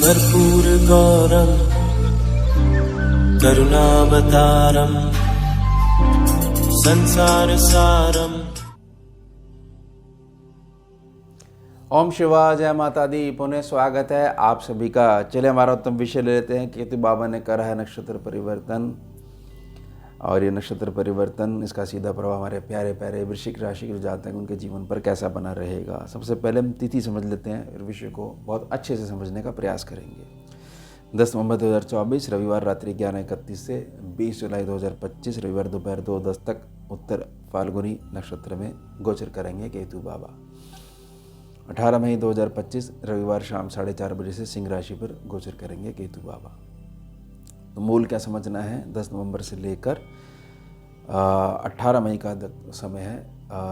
कर्पूरगौरं करुणावतारं संसारसारम्। ओम शिवा, जय माता दी। पुनः स्वागत है आप सभी का। चलिए हमारा उत्तम विषय ले लेते हैं। केतु बाबा ने करा है नक्षत्र परिवर्तन, और ये नक्षत्र परिवर्तन, इसका सीधा प्रभाव हमारे प्यारे प्यारे वृश्चिक राशि के जो जातक हैं उनके जीवन पर कैसा बना रहेगा। सबसे पहले हम तिथि समझ लेते हैं, फिर विषय को बहुत अच्छे से समझने का प्रयास करेंगे। 10 नवंबर 2024 रविवार रात्रि 11:31 से 20 जुलाई 2025 रविवार दोपहर 2:10 तक उत्तर फाल्गुनी नक्षत्र में गोचर करेंगे केतु बाबा। 18 मई 2025 रविवार शाम 4:30 बजे से सिंह राशि पर गोचर करेंगे केतु बाबा। तो मूल क्या समझना है, 10 नवंबर से लेकर 18 मई का समय है,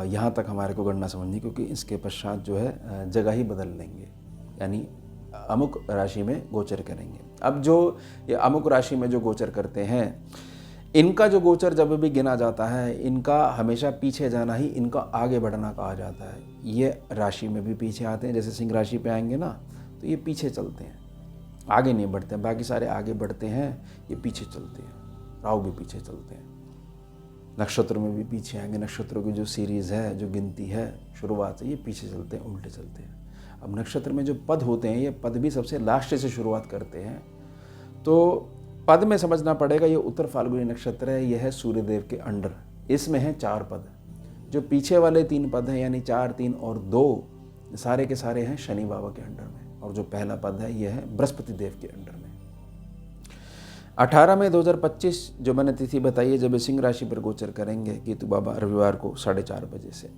यहाँ तक हमारे को गणना समझनी, क्योंकि इसके पश्चात जो है जगह ही बदल लेंगे, यानी अमुक राशि में गोचर करेंगे। अब जो ये अमुक राशि में जो गोचर करते हैं, इनका जो गोचर जब भी गिना जाता है, इनका हमेशा पीछे जाना ही इनका आगे बढ़ना कहा जाता है। ये राशि में भी पीछे आते हैं, जैसे सिंह राशि पे आएंगे ना, तो ये पीछे चलते हैं, आगे नहीं बढ़ते हैं। बाकी सारे आगे बढ़ते हैं, ये पीछे चलते हैं। राहु भी पीछे चलते हैं, नक्षत्र में भी पीछे आएंगे। नक्षत्रों की जो सीरीज़ है, जो गिनती है शुरुआत से, ये पीछे चलते हैं, उल्टे चलते हैं। अब नक्षत्र में जो पद होते हैं, ये पद भी सबसे लास्ट से शुरुआत करते हैं। तो पद में समझना पड़ेगा, ये उत्तर फाल्गुनी नक्षत्र है, यह है सूर्यदेव के अंडर। इसमें है 4 पद। जो पीछे वाले 3 पद हैं, यानी 4, 3 और 2, सारे के सारे हैं शनि बाबा के अंडर में। और जो पहला पद है, यह है बृहस्पति देव के अंडर में। 18 मई 2025 जो मैंने तिथि बताई है, जब ये सिंह राशि पर गोचर करेंगे केतु बाबा रविवार को 4:30 बजे से,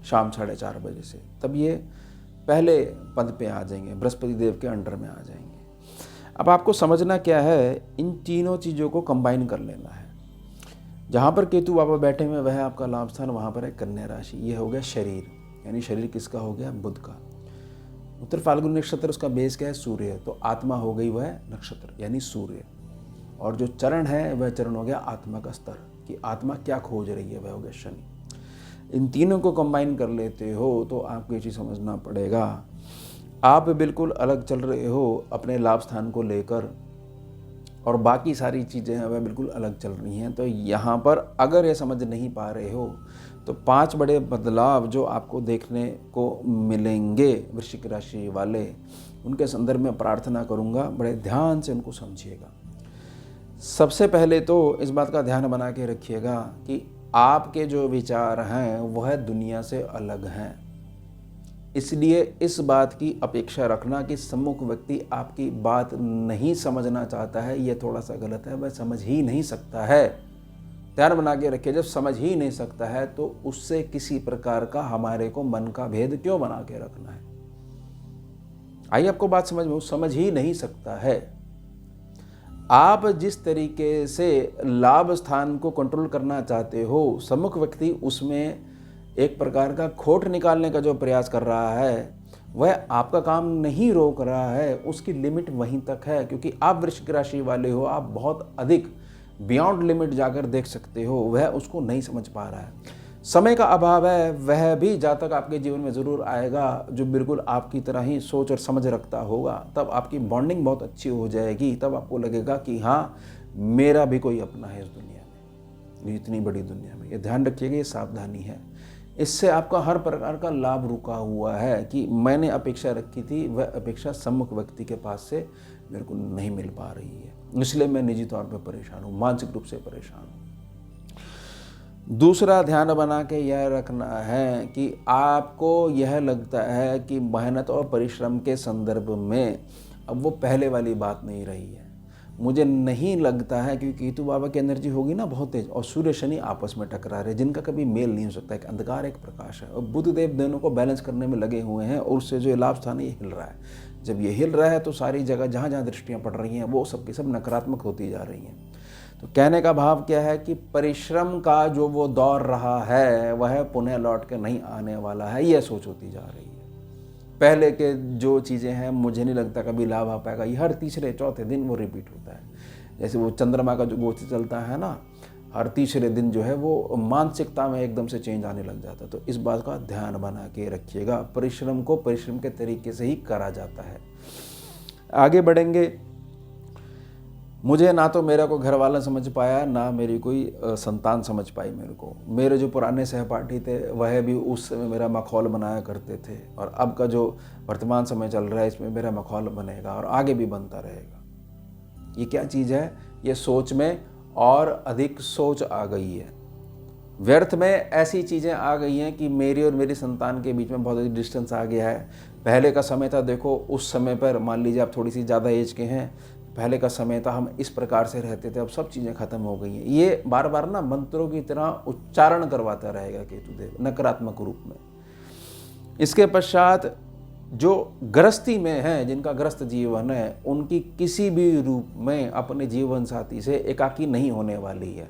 शाम 4:30 बजे से, तब ये पहले पद पे आ जाएंगे, बृहस्पति देव के अंडर में आ जाएंगे। अब आपको समझना क्या है, इन तीनों चीज़ों को कंबाइन कर लेना है। जहाँ पर केतु बाबा बैठे हुए वह आपका लाभ स्थान, वहाँ पर है कन्या राशि। ये हो गया शरीर, यानी शरीर किसका हो गया, बुध का। उत्तर फाल्गुनी नक्षत्र, उसका बेस क्या है, सूर्य। तो आत्मा हो गई वह नक्षत्र, यानी सूर्य। और जो चरण है वह चरण हो गया आत्मा का स्तर, कि आत्मा क्या खोज रही है, वह हो गया शनि। इन तीनों को कंबाइन कर लेते हो तो आपको ये चीज़ समझना पड़ेगा, आप बिल्कुल अलग चल रहे हो अपने लाभ स्थान को लेकर, और बाकी सारी चीज़ें हैं वह बिल्कुल अलग चल रही हैं। तो यहाँ पर अगर ये समझ नहीं पा रहे हो, तो 5 बड़े बदलाव जो आपको देखने को मिलेंगे वृश्चिक राशि वाले, उनके संदर्भ में प्रार्थना करूँगा, बड़े ध्यान से उनको समझिएगा। सबसे पहले तो इस बात का ध्यान बना के रखिएगा कि आपके जो विचार हैं वह दुनिया से अलग हैं। इसलिए इस बात की अपेक्षा रखना कि सम्मुख व्यक्ति आपकी बात नहीं समझना चाहता है, यह थोड़ा सा गलत है। वह समझ ही नहीं सकता है। ध्यान बना के रखिए, जब समझ ही नहीं सकता है तो उससे किसी प्रकार का हमारे को मन का भेद क्यों बना के रखना है। आइए आपको बात समझ में, समझ ही नहीं सकता है। आप जिस तरीके से लाभ स्थान को कंट्रोल करना चाहते हो, सम्मुख व्यक्ति उसमें एक प्रकार का खोट निकालने का जो प्रयास कर रहा है, वह आपका काम नहीं रोक रहा है, उसकी लिमिट वहीं तक है। क्योंकि आप वृश्चिक राशि वाले हो, आप बहुत अधिक बियॉन्ड लिमिट जाकर देख सकते हो, वह उसको नहीं समझ पा रहा है। समय का अभाव है, वह भी जातक आपके जीवन में ज़रूर आएगा जो बिल्कुल आपकी तरह ही सोच और समझ रखता होगा। तब आपकी बॉन्डिंग बहुत अच्छी हो जाएगी, तब आपको लगेगा कि हाँ, मेरा भी कोई अपना है इस दुनिया में, इतनी बड़ी दुनिया में। ये ध्यान रखिएगा, ये सावधानी है। इससे आपका हर प्रकार का लाभ रुका हुआ है कि मैंने अपेक्षा रखी थी, वह अपेक्षा सम्मुख व्यक्ति के पास से मेरे को नहीं मिल पा रही है, इसलिए मैं निजी तौर पर परेशान हूँ, मानसिक रूप से परेशान हूँ। दूसरा ध्यान बना के यह रखना है कि आपको यह लगता है कि मेहनत और परिश्रम के संदर्भ में अब वो पहले वाली बात नहीं रही है। मुझे नहीं लगता है, क्योंकि केतु बाबा की एनर्जी होगी ना बहुत तेज, और सूर्य शनि आपस में टकरा रहे, जिनका कभी मेल नहीं हो सकता। एक अंधकार, एक प्रकाश है, और बुध देव दोनों को बैलेंस करने में लगे हुए हैं, और उससे जो लाभ स्थान है ये हिल रहा है। जब ये हिल रहा है तो सारी जगह जहाँ जहाँ दृष्टियाँ पड़ रही हैं वो सब की सब नकारात्मक होती जा रही हैं। तो कहने का भाव क्या है कि परिश्रम का जो वो दौर रहा है वह पुनः लौट के नहीं आने वाला है, यह सोच होती जा रही है। पहले के जो चीज़ें हैं मुझे नहीं लगता कभी लाभ आ पाएगा। ये हर तीसरे चौथे दिन वो रिपीट होता है। जैसे वो चंद्रमा का जो गोचर चलता है ना, हर तीसरे दिन जो है वो मानसिकता में एकदम से चेंज आने लग जाता है। तो इस बात का ध्यान बना के रखिएगा। परिश्रम को परिश्रम के तरीके से ही करा जाता है। आगे बढ़ेंगे। मुझे ना तो मेरा को घर वाला समझ पाया, ना मेरी कोई संतान समझ पाई मेरे को। मेरे जो पुराने सहपाठी थे वह भी उस समय मेरा मखौल बनाया करते थे, और अब का जो वर्तमान समय चल रहा है इसमें मेरा मखौल बनेगा और आगे भी बनता रहेगा। ये क्या चीज़ है? ये सोच में और अधिक सोच आ गई है। व्यर्थ में ऐसी चीज़ें आ गई हैं कि मेरी और मेरी संतान के बीच में बहुत अधिक डिस्टेंस आ गया है। पहले का समय था, देखो उस समय पर मान लीजिए आप थोड़ी सी ज़्यादा एज के हैं, पहले का समय था हम इस प्रकार से रहते थे, अब सब चीज़ें खत्म हो गई हैं। ये बार बार ना मंत्रों की तरह उच्चारण करवाता रहेगा केतुदेव नकारात्मक रूप में। इसके पश्चात जो गृहस्थी में है, जिनका गृहस्थ जीवन है, उनकी किसी भी रूप में अपने जीवन साथी से एकाकी नहीं होने वाली है।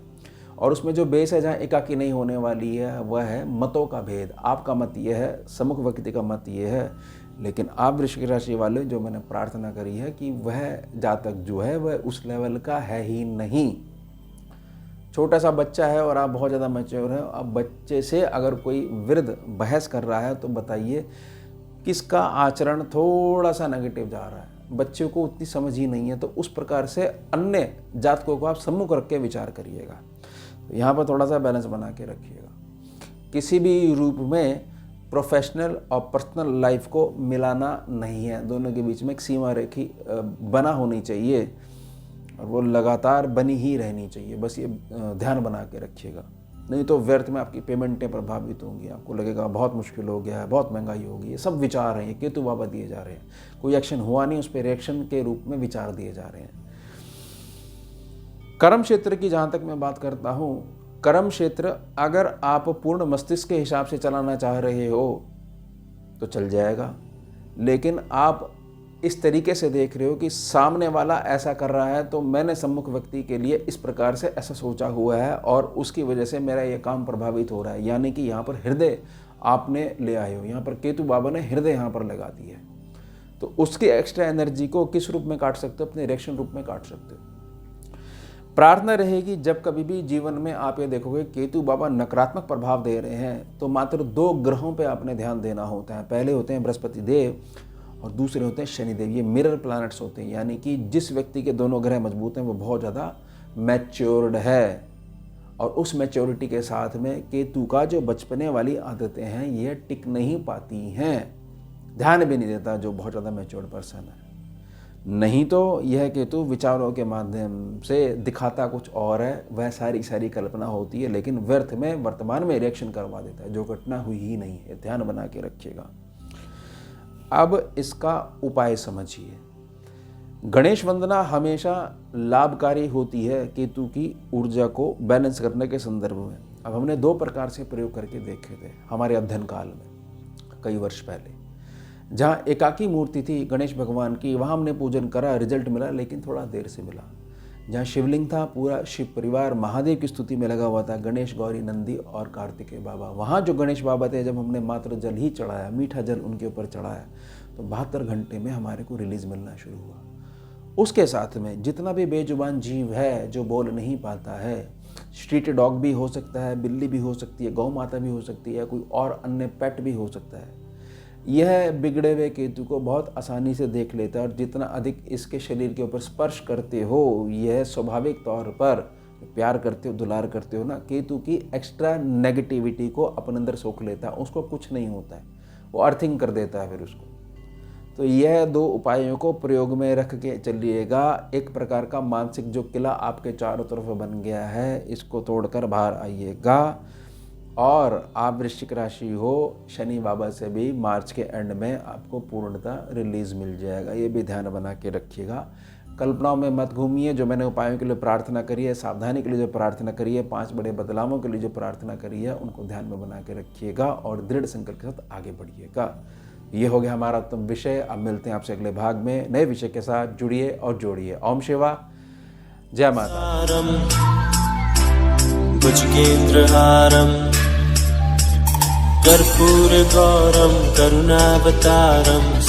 और उसमें जो बेस है जहाँ एकाकी नहीं होने वाली है वह है मतों का भेद। आपका मत ये है, सम्मुख व्यक्ति का मत ये है, लेकिन आप वृश्चिक राशि वाले जो मैंने प्रार्थना करी है कि वह जातक जो है वह उस लेवल का है ही नहीं। छोटा सा बच्चा है और आप बहुत ज़्यादा मैच्योर हैं। अब बच्चे से अगर कोई वृद्ध बहस कर रहा है तो बताइए किसका आचरण थोड़ा सा नेगेटिव जा रहा है। बच्चे को उतनी समझ ही नहीं है, तो उस प्रकार से अन्य जातकों को आप सम्मुख रख के विचार करिएगा। तो यहाँ पर थोड़ा सा बैलेंस बना के रखिएगा। किसी भी रूप में प्रोफेशनल और पर्सनल लाइफ को मिलाना नहीं है, दोनों के बीच में एक सीमा रेखी बना होनी चाहिए और वो लगातार बनी ही रहनी चाहिए। बस ये ध्यान बना के रखिएगा, नहीं तो व्यर्थ में आपकी पेमेंटें प्रभावित होंगी। आपको लगेगा बहुत मुश्किल हो गया है, बहुत महंगाई होगी। ये सब विचार हैं, ये केतु बाबा दिए जा रहे हैं। कोई एक्शन हुआ नहीं, उस पर रिएक्शन के रूप में विचार दिए जा रहे हैं। कर्म क्षेत्र की जहाँ तक मैं बात करता हूँ, कर्म क्षेत्र अगर आप पूर्ण मस्तिष्क के हिसाब से चलाना चाह रहे हो तो चल जाएगा, लेकिन आप इस तरीके से देख रहे हो कि सामने वाला ऐसा कर रहा है तो मैंने सम्मुख व्यक्ति के लिए इस प्रकार से ऐसा सोचा हुआ है और उसकी वजह से मेरा ये काम प्रभावित हो रहा है। यानी कि यहाँ पर हृदय आपने ले आए हो, यहाँ पर केतु बाबा ने हृदय यहाँ पर लगा दी है। तो उसकी एक्स्ट्रा एनर्जी को किस रूप में काट सकते हो? अपने रिएक्शन रूप में काट सकते हो। प्रार्थना रहेगी जब कभी भी जीवन में आप ये देखोगे केतु बाबा नकारात्मक प्रभाव दे रहे हैं तो मात्र 2 ग्रहों पे आपने ध्यान देना होता है। पहले होते हैं बृहस्पति देव और दूसरे होते हैं शनिदेव। ये मिरर प्लैनेट्स होते हैं, यानी कि जिस व्यक्ति के दोनों ग्रह मजबूत हैं वो बहुत ज़्यादा मैच्योर्ड है। और उस मैच्योरिटी के साथ में केतु का जो बचपने वाली आदतें हैं ये टिक नहीं पाती हैं, ध्यान भी नहीं देता जो बहुत ज़्यादा मैच्योर्ड पर्सन है। नहीं तो यह केतु विचारों के माध्यम से दिखाता कुछ और है, वह सारी कल्पना होती है, लेकिन व्यर्थ में वर्तमान में रिएक्शन करवा देता है जो घटना हुई ही नहीं है। ध्यान बना के रखिएगा। अब इसका उपाय समझिए। गणेश वंदना हमेशा लाभकारी होती है केतु की ऊर्जा को बैलेंस करने के संदर्भ में। अब हमने 2 प्रकार से प्रयोग करके देखे थे हमारे अध्ययन काल में कई वर्ष पहले। जहाँ एकाकी मूर्ति थी गणेश भगवान की, वहाँ हमने पूजन करा, रिजल्ट मिला, लेकिन थोड़ा देर से मिला। जहाँ शिवलिंग था, पूरा शिव परिवार महादेव की स्तुति में लगा हुआ था, गणेश, गौरी, नंदी और कार्तिकेय बाबा। वहाँ जो गणेश बाबा थे, जब हमने मात्र जल ही चढ़ाया, मीठा जल उनके ऊपर चढ़ाया, तो 72 घंटे में हमारे को रिलीज मिलना शुरू हुआ। उसके साथ में जितना भी बेजुबान जीव है जो बोल नहीं पाता है, स्ट्रीट डॉग भी हो सकता है, बिल्ली भी हो सकती है, गौ माता भी हो सकती है, कोई और अन्य पेट भी हो सकता है, यह बिगड़े हुए केतु को बहुत आसानी से देख लेता है। और जितना अधिक इसके शरीर के ऊपर स्पर्श करते हो, यह स्वाभाविक तौर पर प्यार करते हो, दुलार करते हो ना, केतु की एक्स्ट्रा नेगेटिविटी को अपने अंदर सोख लेता है। उसको कुछ नहीं होता है, वो अर्थिंग कर देता है फिर उसको। तो यह 2 उपायों को प्रयोग में रख के चलिएगा। एक प्रकार का मानसिक जो किला आपके चारों तरफ बन गया है, इसको तोड़कर बाहर आइएगा। और आप वृश्चिक राशि हो, शनि बाबा से भी मार्च के एंड में आपको पूर्णतः रिलीज मिल जाएगा। ये भी ध्यान बना के रखिएगा। कल्पनाओं में मत घूमिए। जो मैंने उपायों के लिए प्रार्थना करी है, सावधानी के लिए जो प्रार्थना करी है, 5 बड़े बदलावों के लिए जो प्रार्थना करी है, उनको ध्यान में बना के रखिएगा और दृढ़ संकल्प के साथ आगे बढ़िएगा। ये हो गया हमारा उत्तम विषय। अब मिलते हैं आपसे अगले भाग में नए विषय के साथ। जुड़िए और जोड़िए। ओम शिवा, जय माता। भुजगेन्द्रहारम् कर्पूरगौरं करुणावतारं